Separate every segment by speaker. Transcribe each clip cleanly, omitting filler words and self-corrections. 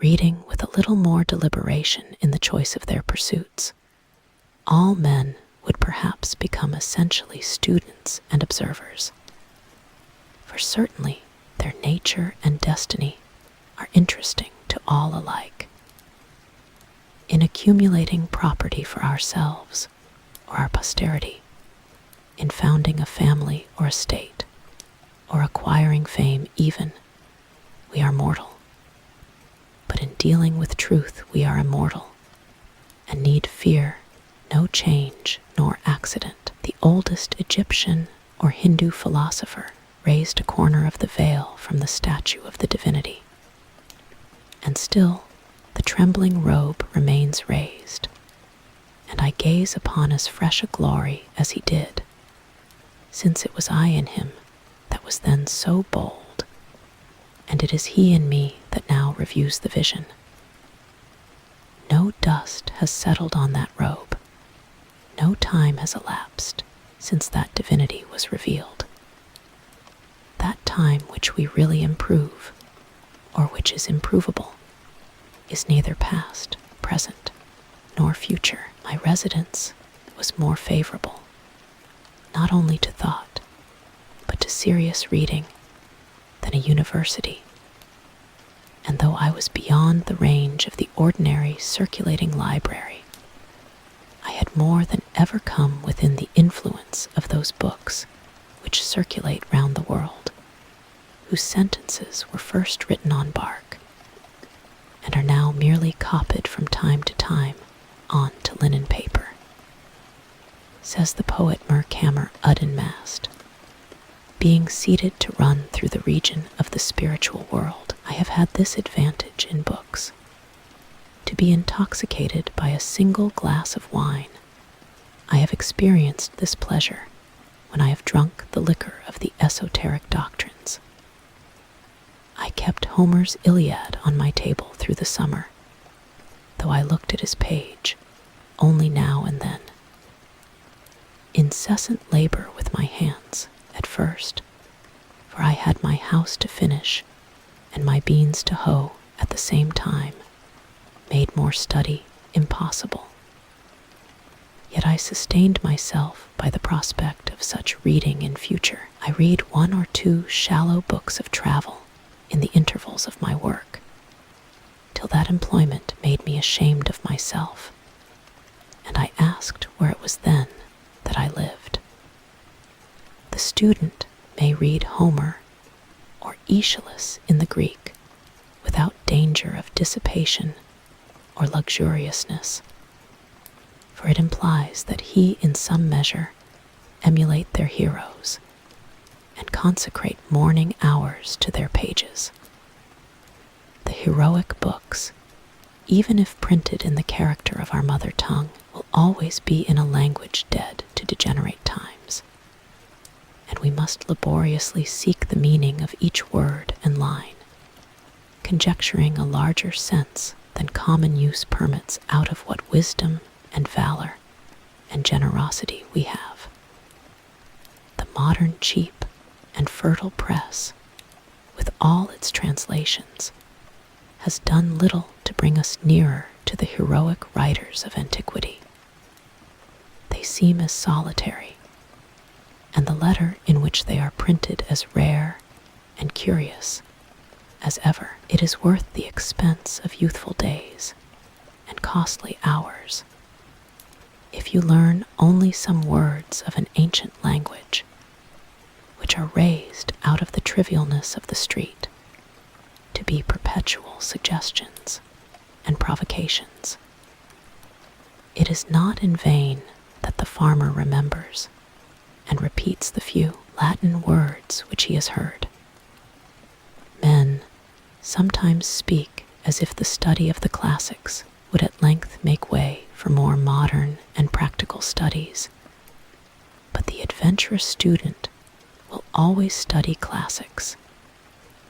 Speaker 1: reading with a little more deliberation in the choice of their pursuits, all men would perhaps become essentially students and observers. For certainly their nature and destiny are interesting to all alike. In accumulating property for ourselves or our posterity, in founding a family or a state, or acquiring fame even, we are mortal. But in dealing with truth we are immortal, and need fear no change nor accident. The oldest Egyptian or Hindu philosopher raised a corner of the veil from the statue of the divinity, and still the trembling robe remains raised, and I gaze upon as fresh a glory as he did, since it was I in him that was then so bold, and it is he in me that now reviews the vision. No dust has settled on that robe, no time has elapsed since that divinity was revealed. That time which we really improve, or which is improvable, is neither past, present, nor future. My residence was more favorable, not only to thought, but to serious reading, than a university. And though I was beyond the range of the ordinary circulating library, I had more than ever come within the influence of those books which circulate round the world, whose sentences were first written on bark, and are now merely copied from time to time on to linen paper. Says the poet Merkammer Udenmast, being seated to run through the region of the spiritual world, I have had this advantage in books, to be intoxicated by a single glass of wine. I have experienced this pleasure when I have drunk the liquor of the esoteric doctrines. I kept Homer's Iliad on my table through the summer, though I looked at his page only now and then. Incessant labor with my hands at first, for I had my house to finish and my beans to hoe at the same time, made more study impossible. Yet I sustained myself by the prospect of such reading in future. I read 1 or 2 shallow books of travel in the intervals of my work, till that employment made me ashamed of myself, and I asked where it was then that I lived. The student may read Homer or Aeschylus in the Greek without danger of dissipation or luxuriousness, for it implies that he in some measure emulate their heroes and consecrate morning hours to their pages. The heroic books, even if printed in the character of our mother tongue, will always be in a language dead to degenerate times, and we must laboriously seek the meaning of each word and line, conjecturing a larger sense than common use permits out of what wisdom and valor and generosity we have. The modern cheap and fertile press, with all its translations, has done little to bring us nearer to the heroic writers of antiquity. They seem as solitary, and the letter in which they are printed as rare and curious as ever. It is worth the expense of youthful days and costly hours if you learn only some words of an ancient language, which are raised out of the trivialness of the street to be perpetual suggestions and provocations. It is not in vain that the farmer remembers and repeats the few Latin words which he has heard. Men sometimes speak as if the study of the classics would at length make way for more modern and practical studies, but the adventurous student will always study classics,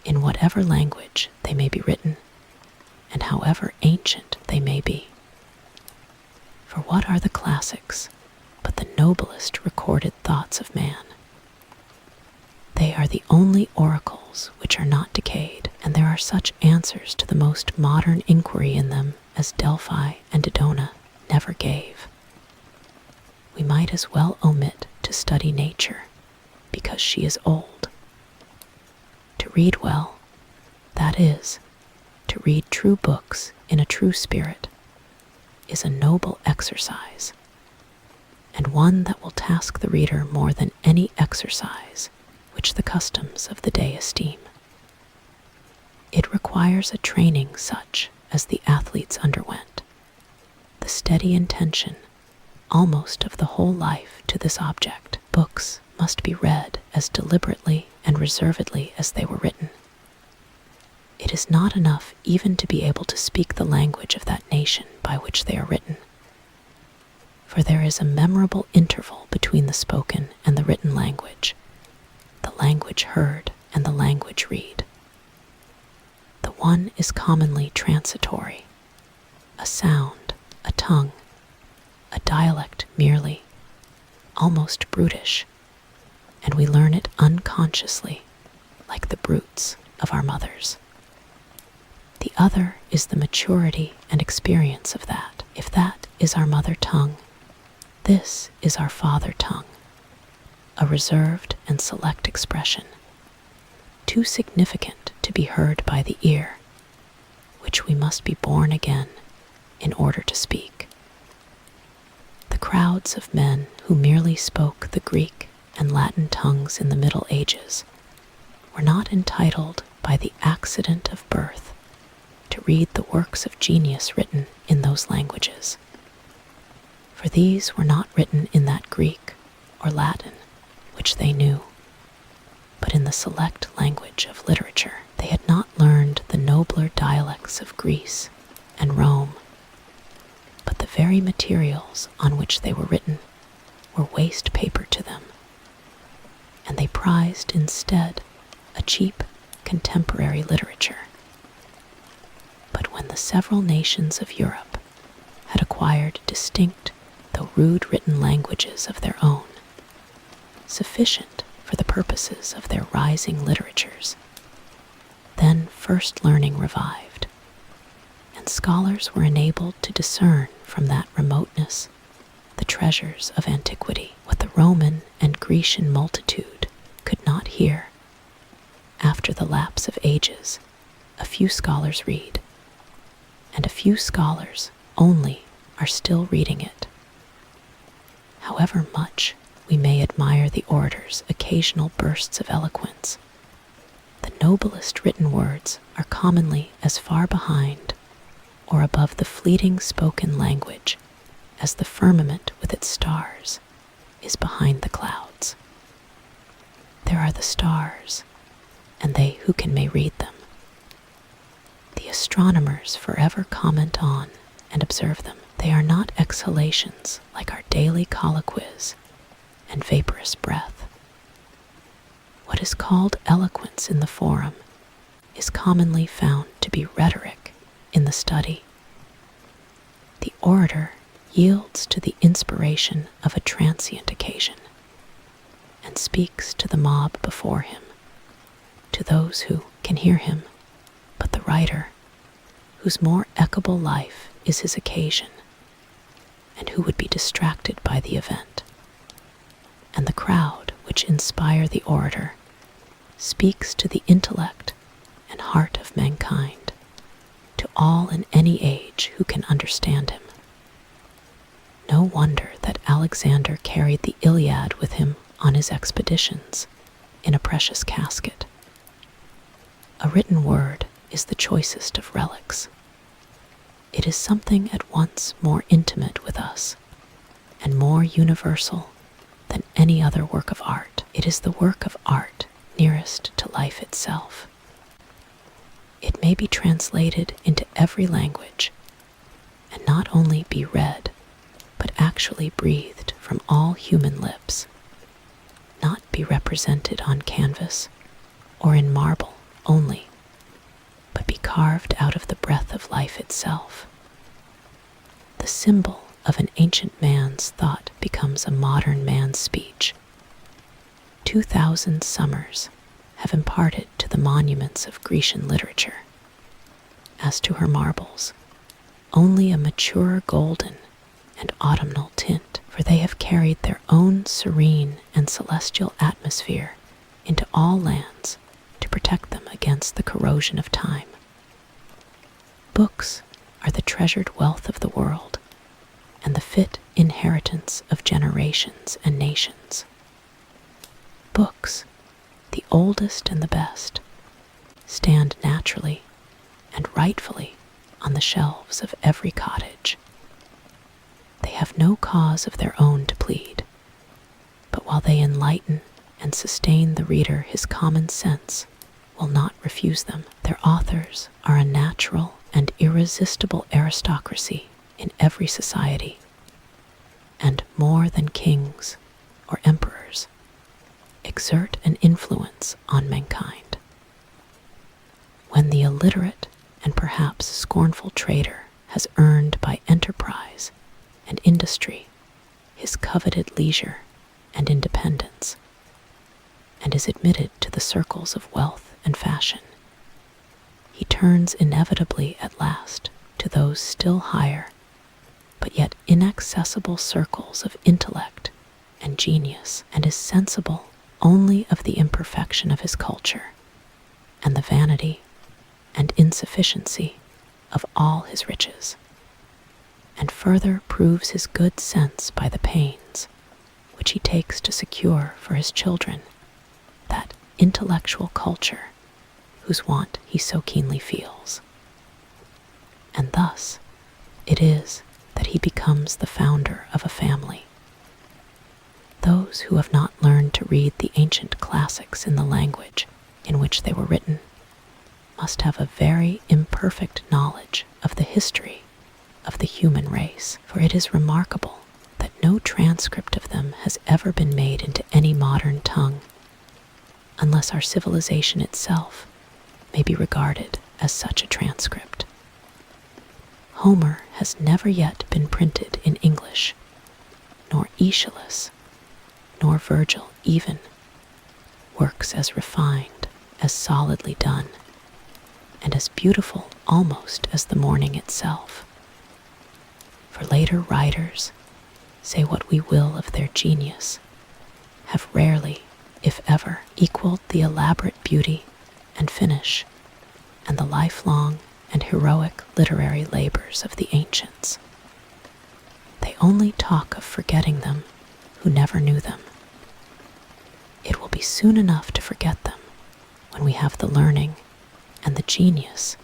Speaker 1: in whatever language they may be written, and however ancient they may be. For what are the classics but the noblest recorded thoughts of man? They are the only oracles which are not decayed, and there are such answers to the most modern inquiry in them as Delphi and Dodona never gave. We might as well omit to study nature, because she is old. To read well, that is, to read true books in a true spirit, is a noble exercise, and one that will task the reader more than any exercise which the customs of the day esteem. It requires a training such as the athletes underwent, the steady intention almost of the whole life to this object. Books must be read as deliberately and reservedly as they were written. It is not enough even to be able to speak the language of that nation by which they are written, for there is a memorable interval between the spoken and the written language, the language heard and the language read. The one is commonly transitory, a sound, a tongue, a dialect merely, almost brutish, and we learn it unconsciously, like the brutes of our mothers. The other is the maturity and experience of that. If that is our mother tongue, this is our father tongue, a reserved and select expression, too significant to be heard by the ear, which we must be born again in order to speak. The crowds of men who merely spoke the Greek and Latin tongues in the Middle Ages were not entitled by the accident of birth to read the works of genius written in those languages, for these were not written in that Greek or Latin which they knew, but in the select language of literature. They had not learned the nobler dialects of Greece and Rome, but the very materials on which they were written were waste paper to them, and they prized instead a cheap contemporary literature. But when the several nations of Europe had acquired distinct though rude written languages of their own, sufficient for the purposes of their rising literatures, then first learning revived, and scholars were enabled to discern from that remoteness the treasures of antiquity. What the Roman and Grecian multitude could not hear, after the lapse of ages, a few scholars read, and a few scholars only are still reading it. However much we may admire the orator's occasional bursts of eloquence, the noblest written words are commonly as far behind or above the fleeting spoken language as the firmament with its stars is behind the clouds. There are the stars, and they who can may read them. The astronomers forever comment on and observe them. They are not exhalations like our daily colloquies and vaporous breath. What is called eloquence in the forum is commonly found to be rhetoric in the study. The orator yields to the inspiration of a transient occasion and speaks to the mob before him, to those who can hear him, but the writer, whose more echoable life is his occasion, and who would be distracted by the event, and the crowd which inspire the orator, speaks to the intellect and heart of mankind, to all in any age who can understand him. No wonder that Alexander carried the Iliad with him on his expeditions in a precious casket. A written word is the choicest of relics. It is something at once more intimate with us and more universal than any other work of art. It is the work of art nearest to life itself. It may be translated into every language and not only be read, but actually breathed from all human lips, not be represented on canvas or in marble only, but be carved out of the breath of life itself. The symbol of an ancient man's thought becomes a modern man's speech. 2,000 summers have imparted to the monuments of Grecian literature. As to her marbles, only a maturer golden and autumnal tint, for they have carried their own serene and celestial atmosphere into all lands to protect them against the corrosion of time. Books are the treasured wealth of the world and the fit inheritance of generations and nations. Books, the oldest and the best, stand naturally and rightfully on the shelves of every cottage. They have no cause of their own to plead, but while they enlighten and sustain the reader, his common sense will not refuse them. Their authors are a natural and irresistible aristocracy in every society, and more than kings or emperors, exert an influence on mankind. When the illiterate and perhaps scornful trader has earned by enterprise and industry his coveted leisure and independence, and is admitted to the circles of wealth and fashion, he turns inevitably at last to those still higher but yet inaccessible circles of intellect and genius, and is sensible only of the imperfection of his culture and the vanity and insufficiency of all his riches, and further proves his good sense by the pains which he takes to secure for his children that intellectual culture whose want he so keenly feels. And thus it is that he becomes the founder of a family. Those who have not learned to read the ancient classics in the language in which they were written must have a very imperfect knowledge of the history of the human race, for it is remarkable that no transcript of them has ever been made into any modern tongue, unless our civilization itself may be regarded as such a transcript. Homer has never yet been printed in English, nor Aeschylus, nor Virgil even, works as refined, as solidly done, and as beautiful almost as the morning itself. For later writers, say what we will of their genius, have rarely, if ever, equaled the elaborate beauty and finish and the lifelong and heroic literary labors of the ancients. They only talk of forgetting them who never knew them. It will be soon enough to forget them when we have the learning and the genius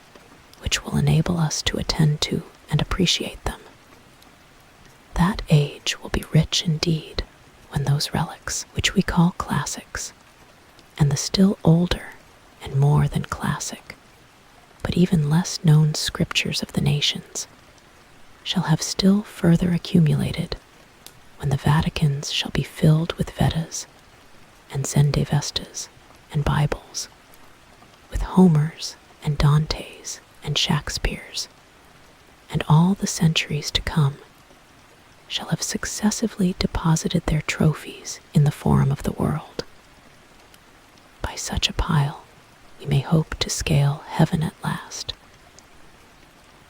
Speaker 1: which will enable us to attend to and appreciate them. That age will be rich indeed when those relics which we call classics, and the still older and more than classic, but even less known scriptures of the nations, shall have still further accumulated, when the Vaticans shall be filled with Vedas and Zendavestas and Bibles, with Homers and Dantes and Shakespeares, and all the centuries to come shall have successively deposited their trophies in the forum of the world. By such a pile we may hope to scale heaven at last.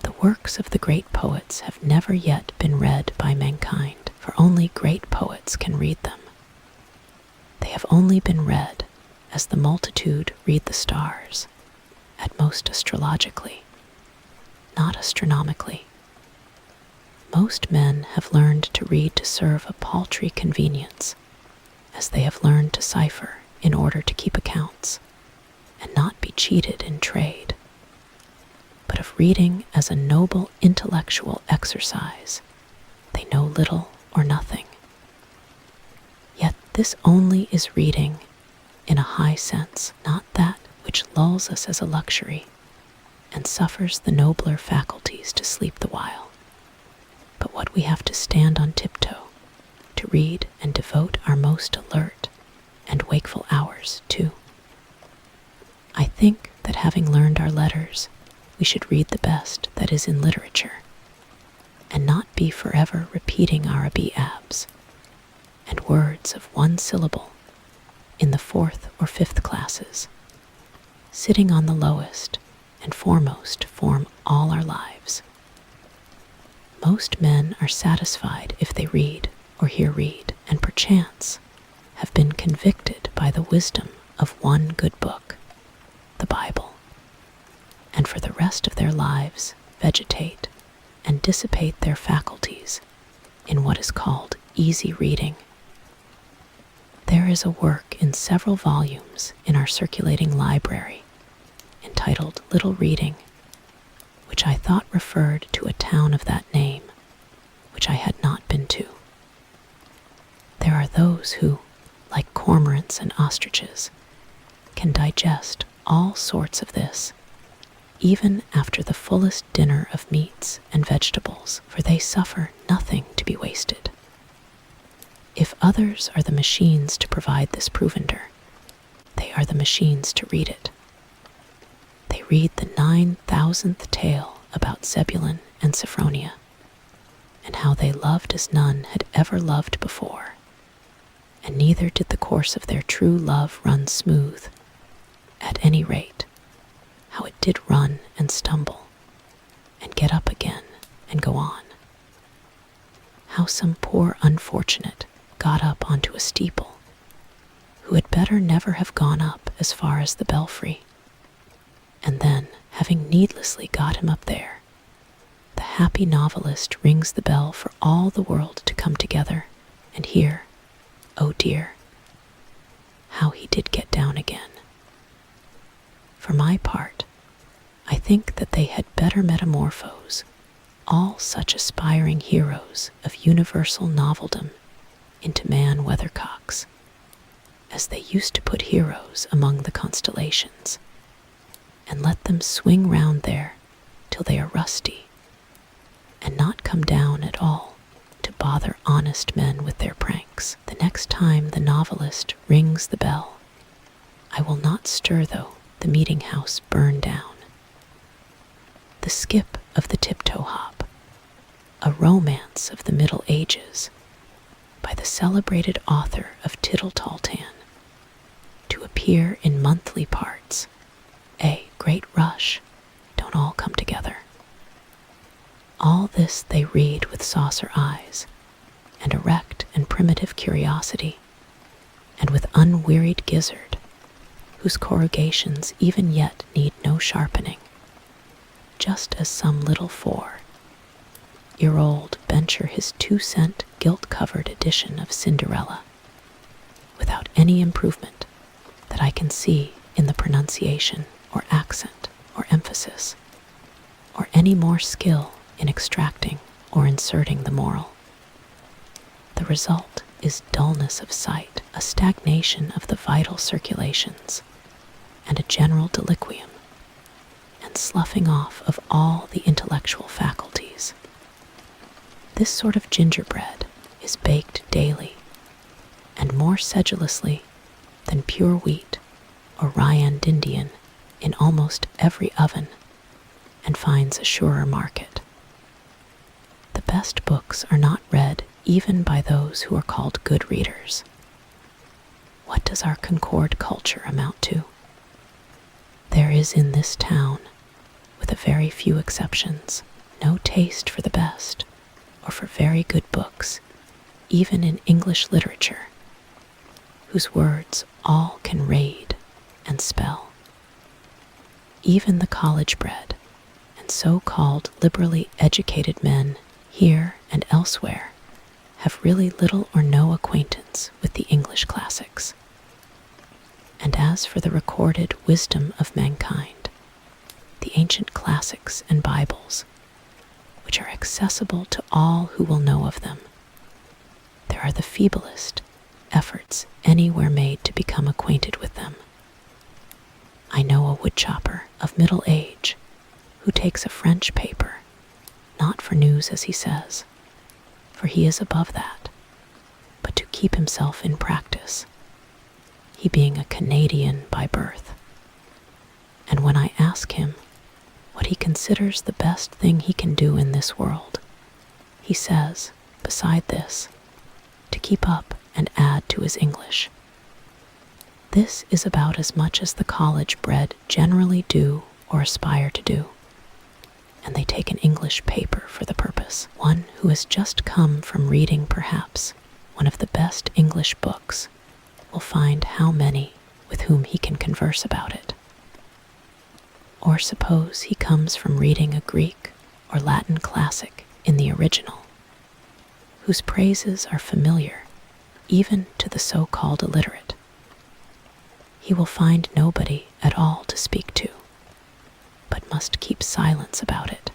Speaker 1: The works of the great poets have never yet been read by mankind, for only great poets can read them. They have only been read as the multitude read the stars, at most astrologically, not astronomically. Most men have learned to read to serve a paltry convenience, as they have learned to cipher in order to keep accounts, and not be cheated in trade. But of reading as a noble intellectual exercise, they know little or nothing. Yet this only is reading in a high sense, not that which lulls us as a luxury and suffers the nobler faculties to sleep the while, but what we have to stand on tiptoe to read and devote our most alert and wakeful hours to. I think that having learned our letters, we should read the best that is in literature, and not be forever repeating Arabi abs and words of one syllable in the fourth or fifth classes. Sitting on the lowest and foremost form all our lives. Most men are satisfied if they read or hear read, and perchance have been convicted by the wisdom of one good book, the Bible, and for the rest of their lives vegetate and dissipate their faculties in what is called easy reading. There is a work in several volumes in our circulating library entitled Little Reading, which I thought referred to a town of that name, which I had not been to. There are those who, like cormorants and ostriches, can digest all sorts of this, even after the fullest dinner of meats and vegetables, for they suffer nothing to be wasted. If others are the machines to provide this provender, they are the machines to read it. They read the 9,000th tale about Zebulun and Sophronia, and how they loved as none had ever loved before, and neither did the course of their true love run smooth. At any rate, how it did run and stumble, and get up again and go on. How some poor unfortunate got up onto a steeple, who had better never have gone up as far as the belfry, and then, having needlessly got him up there, the happy novelist rings the bell for all the world to come together and hear, oh dear, how he did get down again. For my part, I think that they had better metamorphose all such aspiring heroes of universal noveldom into man weathercocks, as they used to put heroes among the constellations, and let them swing round there till they are rusty, and not come down at all to bother honest men with their pranks. The next time the novelist rings the bell, I will not stir though the meeting house burn down. The Skip of the Tiptoe Hop, a romance of the Middle Ages, by the celebrated author of Tittle Taltan, to appear in monthly parts. A great rush, don't all come together. All this they read with saucer eyes, and erect and primitive curiosity, and with unwearied gizzard, whose corrugations even yet need no sharpening, just as some little 4-year-old bencher his 2-cent gilt-covered edition of Cinderella, without any improvement that I can see in the pronunciation or accent or emphasis, or any more skill in extracting or inserting the moral. The result is dullness of sight, a stagnation of the vital circulations, and a general deliquium, and sloughing off of all the intellectual faculties. This sort of gingerbread is baked daily, and more sedulously than pure wheat or Ryandidian in almost every oven, and finds a surer market. The best books are not read even by those who are called good readers. What does our Concord culture amount to? There is in this town, with a very few exceptions, no taste for the best, or for very good books, even in English literature, whose words all can read and spell. Even the college-bred and so-called liberally educated men here and elsewhere have really little or no acquaintance with the English classics. And as for the recorded wisdom of mankind, the ancient classics and Bibles, which are accessible to all who will know of them, there are the feeblest efforts anywhere made to become acquainted with them. I know a woodchopper of middle age who takes a French paper, not for news as he says, for he is above that, but to keep himself in practice, he being a Canadian by birth. And when I ask him what he considers the best thing he can do in this world, he says, beside this, to keep up and add to his English, This is about as much as the college-bred generally do or aspire to do, and they take an English paper for the purpose. One who has just come from reading perhaps one of the best English books will find how many with whom he can converse about it. Or suppose he comes from reading a Greek or Latin classic in the original, whose praises are familiar even to the so-called illiterate. He will find nobody at all to speak to, but must keep silence about it.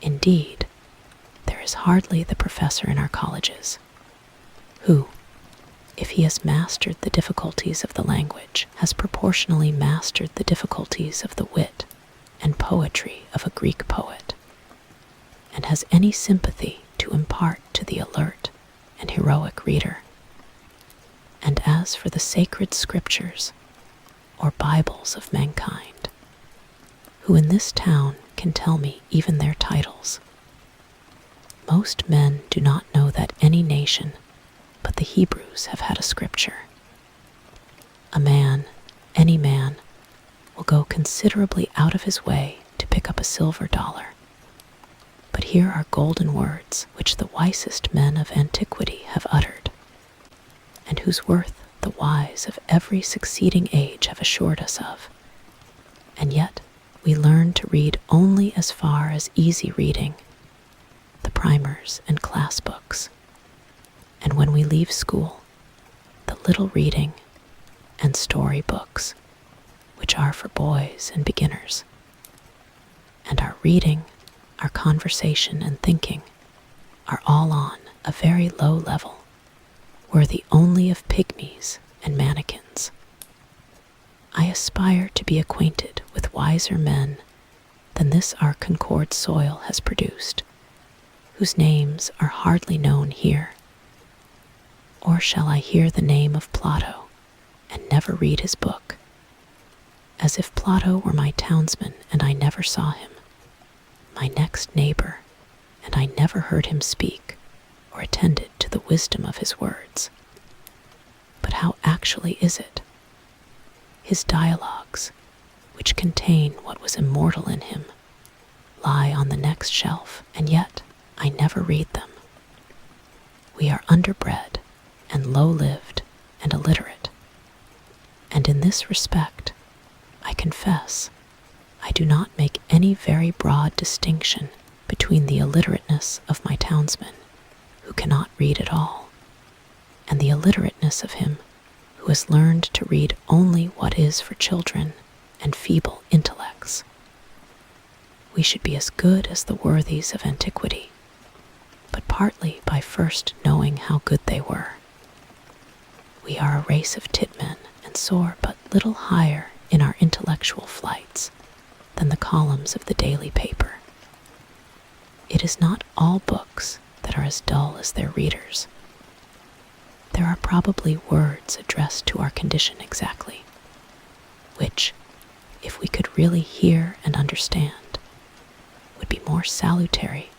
Speaker 1: Indeed, there is hardly the professor in our colleges who, if he has mastered the difficulties of the language, has proportionally mastered the difficulties of the wit and poetry of a Greek poet, and has any sympathy to impart to the alert and heroic reader. And as for the sacred scriptures, or Bibles of mankind, who in this town can tell me even their titles? Most men do not know that any nation but the Hebrews have had a scripture. A man, any man, will go considerably out of his way to pick up a silver dollar. But here are golden words which the wisest men of antiquity have uttered, and whose worth the wise of every succeeding age have assured us of. And yet we learn to read only as far as easy reading, the primers and class books. And when we leave school, the little reading and story books, which are for boys and beginners. And our reading, our conversation and thinking are all on a very low level, worthy only of pygmies and mannequins. I aspire to be acquainted with wiser men than this our Concord soil has produced, whose names are hardly known here. Or shall I hear the name of Plato and never read his book, as if Plato were my townsman and I never saw him, my next neighbor, and I never heard him speak or attended to the wisdom of his words? But how actually is it? His dialogues, which contain what was immortal in him, lie on the next shelf, and yet I never read them. We are underbred and low-lived and illiterate, and in this respect, I confess, I do not make any very broad distinction between the illiterateness of my townsman, who cannot read at all, and the illiterateness of him who has learned to read only what is for children and feeble intellects. We should be as good as the worthies of antiquity, but partly by first knowing how good they were. We are a race of titmen and soar but little higher in our intellectual flights than the columns of the daily paper. It is not all books that are as dull as their readers. There are probably words addressed to our condition exactly, which, if we could really hear and understand, would be more salutary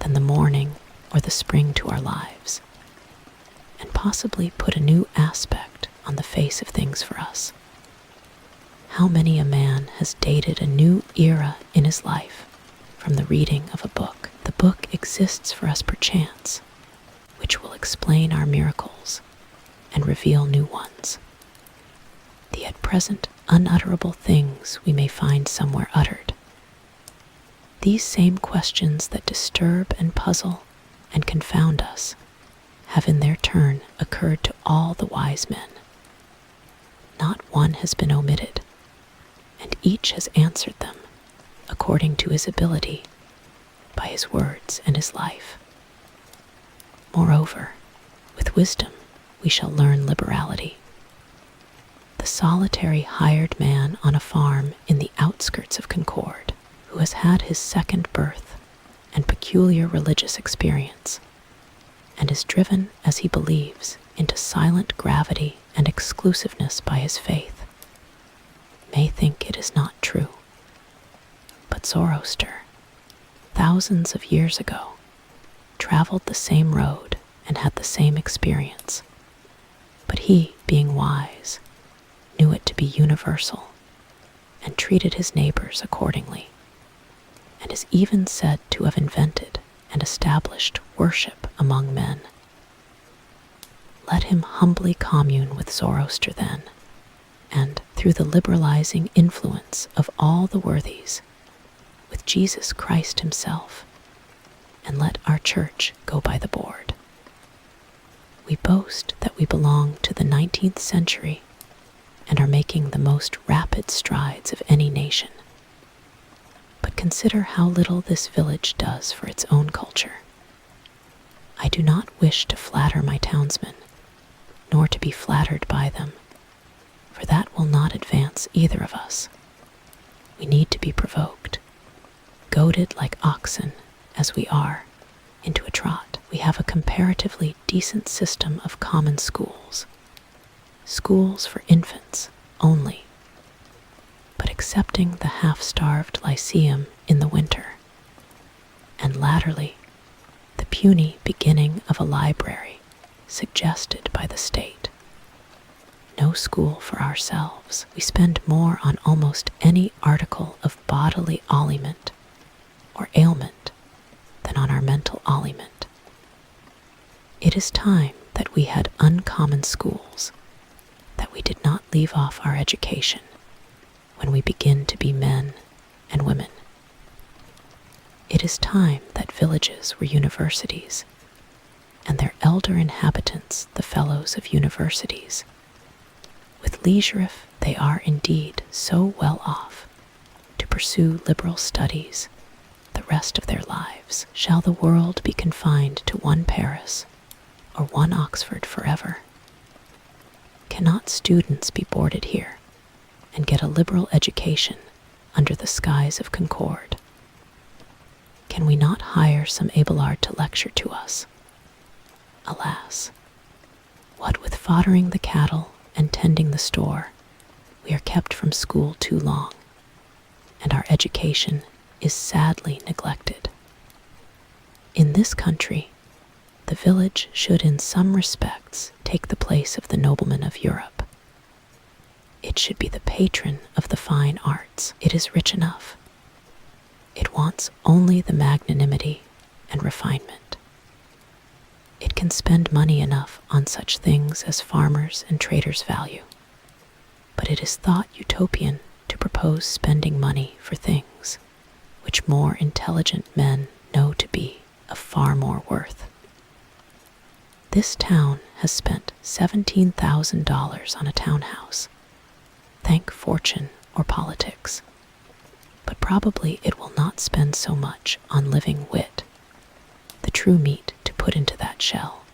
Speaker 1: than the morning or the spring to our lives, and possibly put a new aspect on the face of things for us. How many a man has dated a new era in his life from the reading of a book? The book exists for us perchance, which will explain our miracles and reveal new ones. The at present unutterable things we may find somewhere uttered. These same questions that disturb and puzzle and confound us have in their turn occurred to all the wise men. Not one has been omitted, and each has answered them according to his ability, by his words and his life. Moreover, with wisdom we shall learn liberality. The solitary hired man on a farm in the outskirts of Concord, who has had his second birth and peculiar religious experience, and is driven, as he believes, into silent gravity and exclusiveness by his faith, may think it is not true. But Zoroaster, thousands of years ago, traveled the same road and had the same experience. But he, being wise, knew it to be universal, and treated his neighbors accordingly, and is even said to have invented and established worship among men. Let him humbly commune with Zoroaster then, and, through the liberalizing influence of all the worthies, with Jesus Christ himself, and let our church go by the board. We boast that we belong to the 19th century and are making the most rapid strides of any nation. But consider how little this village does for its own culture. I do not wish to flatter my townsmen, nor to be flattered by them, for that will not advance either of us. We need to be provoked, goaded like oxen, as we are, into a trot. We have a comparatively decent system of common schools, schools for infants only, but excepting the half-starved lyceum in the winter, and latterly the puny beginning of a library suggested by the state. No school for ourselves. We spend more on almost any article of bodily aliment or ailment than on our mental aliment. It is time that we had uncommon schools, that we did not leave off our education when we begin to be men and women. It is time that villages were universities, and their elder inhabitants the fellows of universities. With leisure, if they are indeed so well off to pursue liberal studies the rest of their lives, shall the world be confined to one Paris or one Oxford forever? Cannot students be boarded here and get a liberal education under the skies of Concord? Can we not hire some Abelard to lecture to us? Alas, what with foddering the cattle and tending the store, we are kept from school too long, and our education is sadly neglected. In this country, the village should in some respects take the place of the nobleman of Europe. It should be the patron of the fine arts. It is rich enough. It wants only the magnanimity and refinement. It can spend money enough on such things as farmers and traders value, but it is thought utopian to propose spending money for things which more intelligent men know to be of far more worth. This town has spent $17,000 on a townhouse. Thank fortune or politics. But probably it will not spend so much on living wit, the true meat to put into that shell,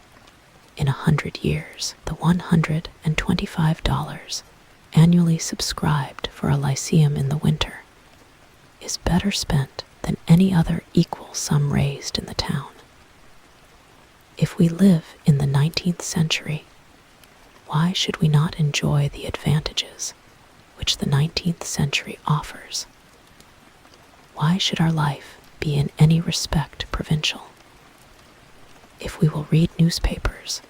Speaker 1: in 100 years. The $125 annually subscribed for a lyceum in the winter is better spent than any other equal sum raised in the town. If we live in the 19th century, why should we not enjoy the advantages which the 19th century offers? Why should our life be in any respect provincial? If we will read newspapers,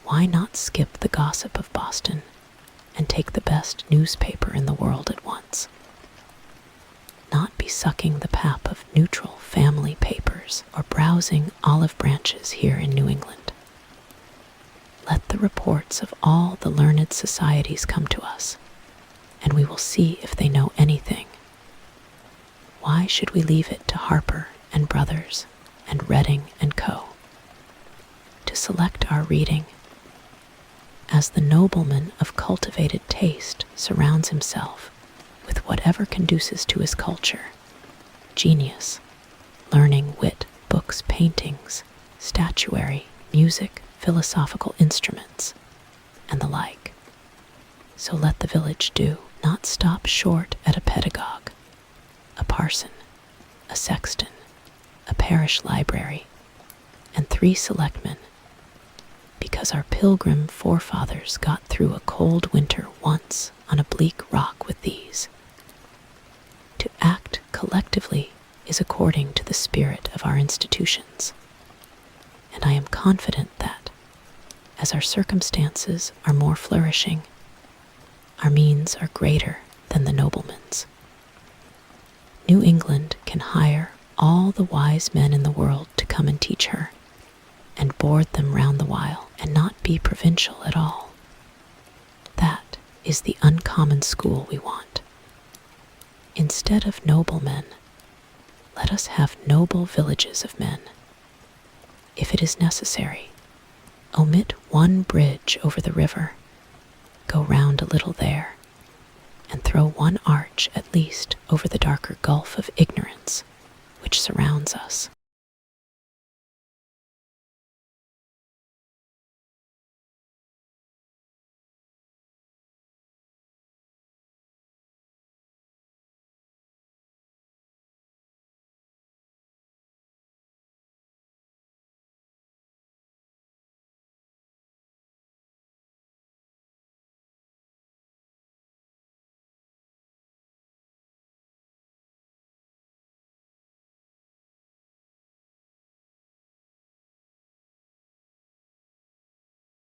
Speaker 1: why not skip the gossip of Boston and take the best newspaper in the world at once? Not be sucking the pap of neutral family papers or browsing olive branches here in New England. Let the reports of all the learned societies come to us, and we will see if they know anything. Why should we leave it to Harper and Brothers and Redding and Co. to select our reading? As the nobleman of cultivated taste surrounds himself with whatever conduces to his culture, genius, learning, wit, books, paintings, statuary, music, philosophical instruments, and the like, so let the village do, not stop short at a pedagogue, a parson, a sexton, a parish library, and 3 selectmen, because our pilgrim forefathers got through a cold winter once on a bleak rock with these. To act collectively is according to the spirit of our institutions, and I am confident that, as our circumstances are more flourishing, our means are greater than the nobleman's. New England can hire all the wise men in the world to come and teach her, and board them round the while, and not be provincial at all. That is the uncommon school we want. Instead of noblemen, let us have noble villages of men. If it is necessary, omit one bridge over the river, go round a little there, and throw one arch at least over the darker gulf of ignorance which surrounds us.